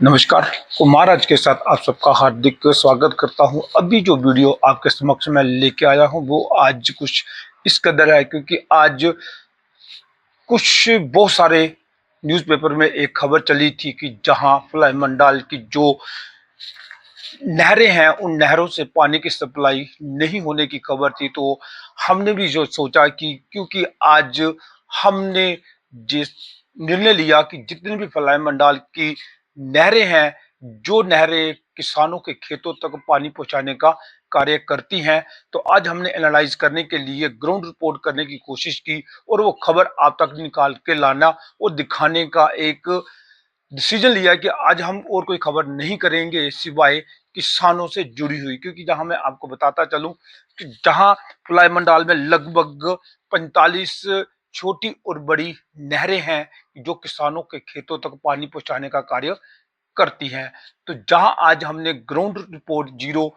नमस्कार। कुमार आज के साथ आप सबका हार्दिक स्वागत करता हूं। अभी जो वीडियो आपके समक्ष मैं लेके आया हूं वो आज कुछ इस कदर है क्योंकि आज कुछ बहुत सारे न्यूज़पेपर में एक खबर चली थी कि जहां फ्लाई मंडाल की जो नहरें हैं उन नहरों से पानी की सप्लाई नहीं होने की खबर थी। तो हमने भी जो सोचा कि क्योंकि आज हमने जिस निर्णय लिया कि जितने भी फ्लाई मंडाल की नहरें हैं, जो नहरें किसानों के खेतों तक पानी पहुंचाने का कार्य करती हैं, तो आज हमने एनालाइज करने के लिए ग्राउंड रिपोर्ट करने की कोशिश की और वो खबर आप तक निकाल के लाना और दिखाने का एक डिसीजन लिया कि आज हम और कोई खबर नहीं करेंगे सिवाय किसानों से जुड़ी हुई। क्योंकि जहां मैं आपको बताता चलूं कि जहां फ्लाई मंडाल में लगभग 45 छोटी और बड़ी नहरें हैं जो किसानों के खेतों तक पानी पहुंचाने का कार्य करती हैं। तो जहां आज हमने ग्राउंड रिपोर्ट जीरो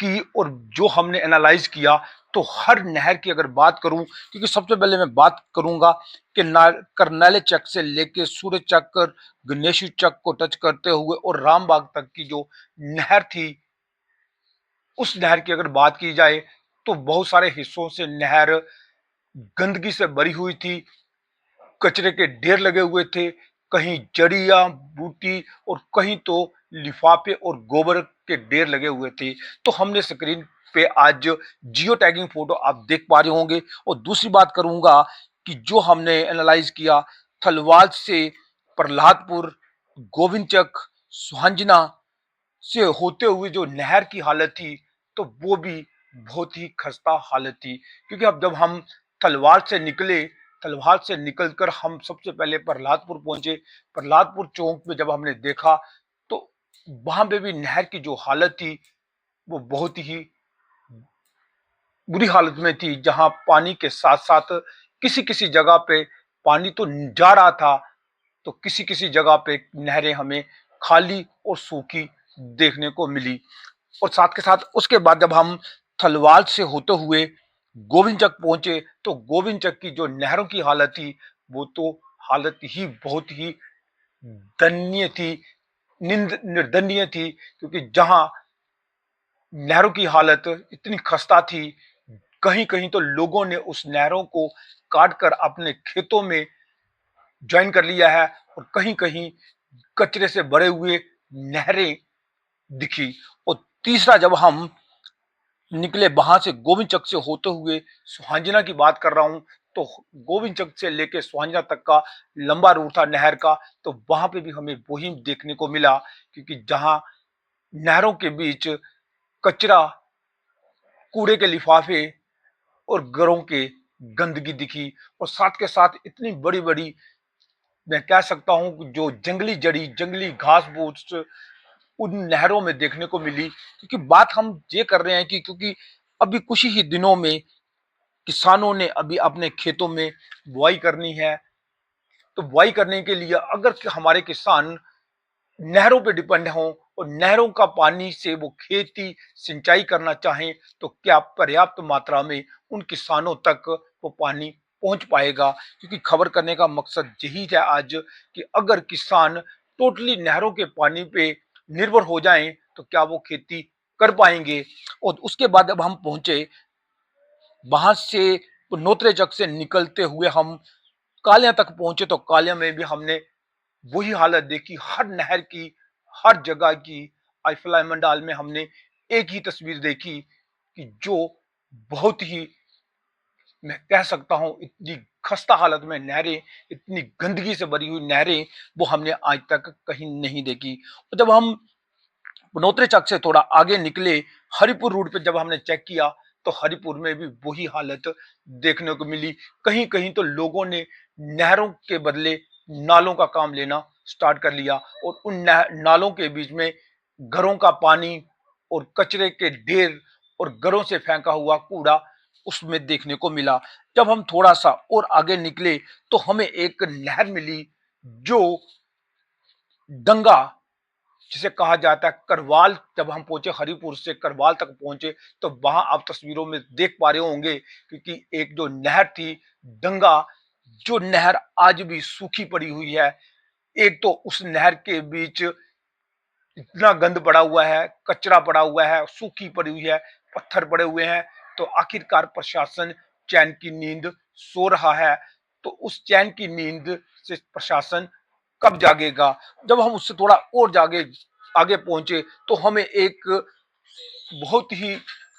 की और जो हमने एनालाइज किया, तो हर नहर की अगर बात करूं, क्योंकि सबसे पहले मैं बात करूंगा कि करनाले चक से लेके सूर्य चक, गणेश चक को टच करते हुए और रामबाग तक की जो नहर थी, उस नहर की अगर बात की जाए तो बहुत सारे हिस्सों से नहर गंदगी से भरी हुई थी। कचरे के ढेर लगे हुए थे, कहीं जड़िया बूटी और कहीं तो लिफाफे और गोबर के ढेर लगे हुए थे। तो हमने स्क्रीन पे आज जियो टैगिंग फोटो आप देख पा रहे होंगे। और दूसरी बात करूंगा कि जो हमने एनालाइज किया थलवाल से प्रहलादपुर, गोविंदचक, सुहांजना से होते हुए जो नहर की हालत थी, तो वो भी बहुत ही खस्ता हालत थी। क्योंकि अब जब हम तलवार से निकले, तलवार से निकलकर हम सबसे पहले प्रहलादपुर पहुंचे। प्रहलादपुर चौक में जब हमने देखा तो वहां पे भी नहर की जो हालत थी वो बहुत ही बुरी हालत में थी। जहां पानी के साथ साथ किसी किसी जगह पे पानी तो जा रहा था, तो किसी किसी जगह पे नहरें हमें खाली और सूखी देखने को मिली। और साथ के साथ उसके बाद जब हम थलवाल से होते हुए गोविंदचक पहुंचे, तो गोविंदचक की जो नहरों की हालत थी वो तो हालत ही बहुत ही दयनीय थी, निर्दयनीय थी। क्योंकि जहां नहरों की हालत इतनी खस्ता थी, कहीं कहीं तो लोगों ने उस नहरों को काट कर अपने खेतों में ज्वाइन कर लिया है और कहीं कहीं कचरे से भरे हुए नहरें दिखी। और तीसरा जब हम निकले वहां से गोविंद चक से होते हुए सुहांजना की बात कर रहा हूं, तो गोविंद चक से लेके सुहांजना तक का लंबा रूट था नहर का। तो वहां पे भी हमें वही देखने को मिला, क्योंकि जहां नहरों के बीच कचरा, कूड़े के लिफाफे और घरों के गंदगी दिखी। और साथ के साथ इतनी बड़ी बड़ी, मैं कह सकता हूं, जो जंगली जड़ी, जंगली घास फूस उन नहरों में देखने को मिली। क्योंकि बात हम ये कर रहे हैं कि क्योंकि अभी कुछ ही दिनों में किसानों ने अभी अपने खेतों में बुआई करनी है। तो बुआई करने के लिए अगर हमारे किसान नहरों पे डिपेंड हों और नहरों का पानी से वो खेती सिंचाई करना चाहें, तो क्या पर्याप्त मात्रा में उन किसानों तक वो पानी पहुंच पाएगा? क्योंकि खबर करने का मकसद यही है आज कि अगर किसान टोटली नहरों के पानी पे निर्भर हो जाएं तो क्या वो खेती कर पाएंगे? और उसके बाद जब हम पहुंचे वहां से नोत्रे जग से निकलते हुए हम कालिया तक पहुंचे, तो कालिया में भी हमने वही हालत देखी। हर नहर की, हर जगह की, अल्फलाई मंडाल में हमने एक ही तस्वीर देखी कि जो बहुत ही, मैं कह सकता हूं, इतनी खस्ता हालत में नहरें, इतनी गंदगी से भरी हुई नहरें वो हमने आज तक कहीं नहीं देखी। और जब हम बनोत्रे चक से थोड़ा आगे निकले, हरिपुर रूट पे जब हमने चेक किया, तो हरिपुर में भी वही हालत देखने को मिली। कहीं कहीं तो लोगों ने नहरों के बदले नालों का काम लेना स्टार्ट कर लिया और उन नालों के बीच में घरों का पानी और कचरे के ढेर और घरों से फेंका हुआ कूड़ा उसमें देखने को मिला। जब हम थोड़ा सा और आगे निकले तो हमें एक नहर मिली जो गंगा जिसे कहा जाता है करवाल। जब हम पहुंचे हरिपुर से करवाल तक पहुंचे, तो वहां आप तस्वीरों में देख पा रहे होंगे क्योंकि एक जो नहर थी, डंगा, जो नहर आज भी सूखी पड़ी हुई है। एक तो उस नहर के बीच इतना गंद पड़ा हुआ है, कचरा पड़ा हुआ है, सूखी पड़ी हुई है, पत्थर पड़े हुए हैं। तो आखिरकार प्रशासन चैन की नींद सो रहा है। तो उस चैन की नींद से प्रशासन कब जागेगा? जब हम उससे थोड़ा और जागे आगे पहुंचे तो हमें एक बहुत ही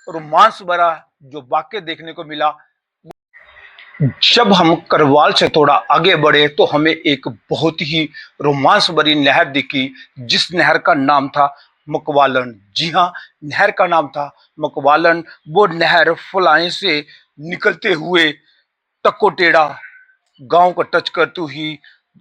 रोमांस भरा जो वाक्य देखने को मिला। जब हम करवाल से थोड़ा आगे बढ़े तो हमें एक बहुत ही रोमांस भरी नहर दिखी, जिस नहर का नाम था मकवालन। जी हाँ, नहर का नाम था मकवालन। वो नहर फुलाए से निकलते हुए टको टेढ़ा गांव को टच करती हुई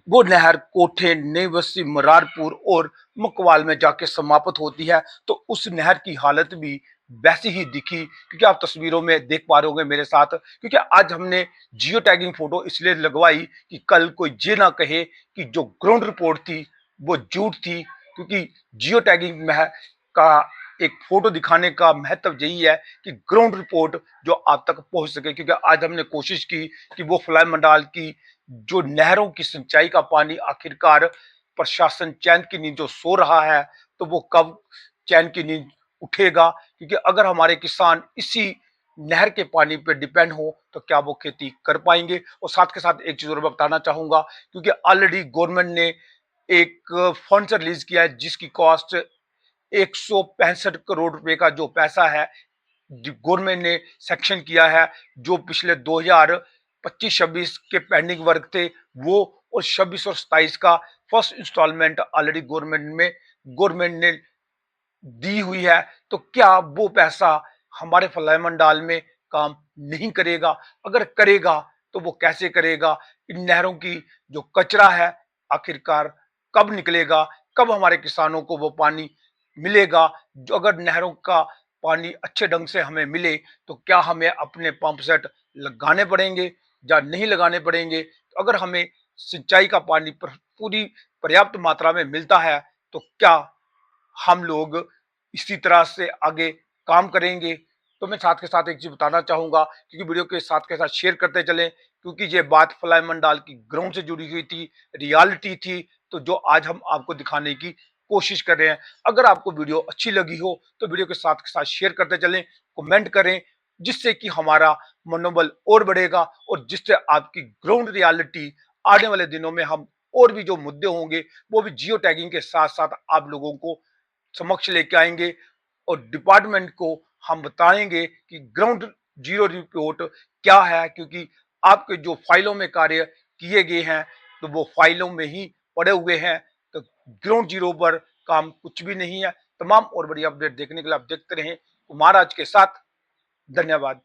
वो नहर कोठे, नई बस्ती, मरारपुर और मकवाल में जाके समाप्त होती है। तो उस नहर की हालत भी वैसी ही दिखी, क्योंकि आप तस्वीरों में देख पा रहे होंगे मेरे साथ। क्योंकि आज हमने जियो टैगिंग फोटो इसलिए लगवाई कि कल कोई ये ना कहे कि जो ग्राउंड रिपोर्ट थी वो झूठ थी। क्योंकि जियो टैगिंग में का एक फोटो दिखाने का महत्व यही है कि ग्राउंड रिपोर्ट जो आप तक पहुंच सके। क्योंकि आज हमने कोशिश की कि वो फ्लाई मंडाल की जो नहरों की सिंचाई का पानी आखिरकार प्रशासन चैन की नींद जो सो रहा है, तो वो कब चैन की नींद उठेगा? क्योंकि अगर हमारे किसान इसी नहर के पानी पे डिपेंड हो तो क्या वो खेती कर पाएंगे? और साथ के साथ एक चीज और मैं बताना चाहूंगा, क्योंकि ऑलरेडी गवर्नमेंट ने एक फंड रिलीज किया है जिसकी कॉस्ट 165 करोड़ रुपए का जो पैसा है गवर्नमेंट ने सेक्शन किया है। जो पिछले 2025-26 के पेंडिंग वर्क थे वो, और 26 और 27 का फर्स्ट इंस्टॉलमेंट ऑलरेडी गवर्नमेंट ने दी हुई है। तो क्या वो पैसा हमारे फलाई मंडाल में काम नहीं करेगा? अगर करेगा तो वो कैसे करेगा? इन नहरों की जो कचरा है आखिरकार कब निकलेगा? कब हमारे किसानों को वो पानी मिलेगा? जो अगर नहरों का पानी अच्छे ढंग से हमें मिले तो क्या हमें अपने पंप सेट लगाने पड़ेंगे या नहीं लगाने पड़ेंगे? तो अगर हमें सिंचाई का पानी पूरी पर्याप्त मात्रा में मिलता है तो क्या हम लोग इसी तरह से आगे काम करेंगे? तो मैं साथ के साथ एक चीज बताना चाहूंगा, क्योंकि वीडियो के साथ शेयर करते चलें, क्योंकि ये बात फ्लाई मंडाल की ग्राउंड से जुड़ी हुई थी, रियलिटी थी। तो जो आज हम आपको दिखाने की कोशिश कर रहे हैं। अगर आपको वीडियो अच्छी लगी हो तो वीडियो के साथ शेयर करते चलें, कमेंट करें, जिससे कि हमारा मनोबल और बढ़ेगा और जिससे आपकी ग्राउंड रियलिटी आने वाले दिनों में हम और भी जो मुद्दे होंगे वो भी जियो टैगिंग के साथ साथ आप लोगों को समक्ष लेके आएंगे। और डिपार्टमेंट को हम बताएंगे कि ग्राउंड जीरो रिपोर्ट क्या है, क्योंकि आपके जो फाइलों में कार्य किए गए हैं तो वो फाइलों में ही पड़े हुए हैं। तो ग्राउंड जीरो पर काम कुछ भी नहीं है। तमाम और बड़ी अपडेट देखने के लिए आप देखते रहें कुमार आज के साथ। धन्यवाद।